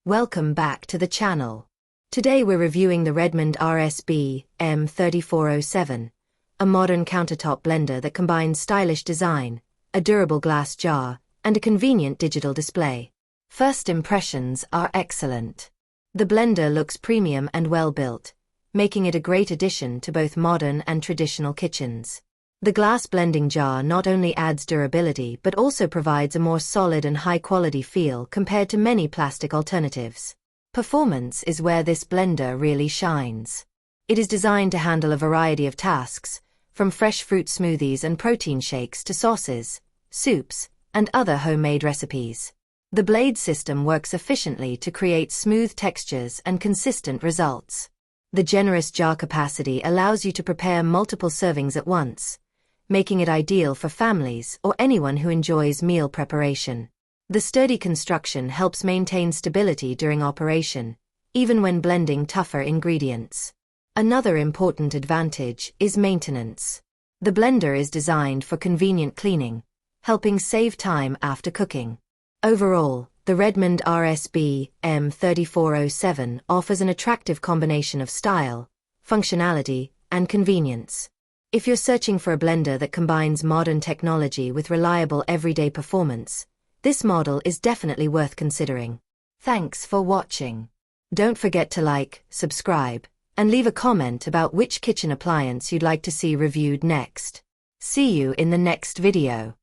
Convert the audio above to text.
Welcome back to the channel. Today we're reviewing the REDMOND RSB-M3407, a modern countertop blender that combines stylish design, a durable glass jar, and a convenient digital display. First impressions are excellent. The blender looks premium and well built, making it a great addition to both modern and traditional kitchens. The glass blending jar not only adds durability but also provides a more solid and high-quality feel compared to many plastic alternatives. Performance is where this blender really shines. It is designed to handle a variety of tasks, from fresh fruit smoothies and protein shakes to sauces, soups, and other homemade recipes. The blade system works efficiently to create smooth textures and consistent results. The generous jar capacity allows you to prepare multiple servings at once, making it ideal for families or anyone who enjoys meal preparation. The sturdy construction helps maintain stability during operation, even when blending tougher ingredients. Another important advantage is maintenance. The blender is designed for convenient cleaning, helping save time after cooking. Overall, the REDMOND RSB-M3407 offers an attractive combination of style, functionality, and convenience. If you're searching for a blender that combines modern technology with reliable everyday performance, this model is definitely worth considering. Thanks for watching. Don't forget to like, subscribe, and leave a comment about which kitchen appliance you'd like to see reviewed next. See you in the next video.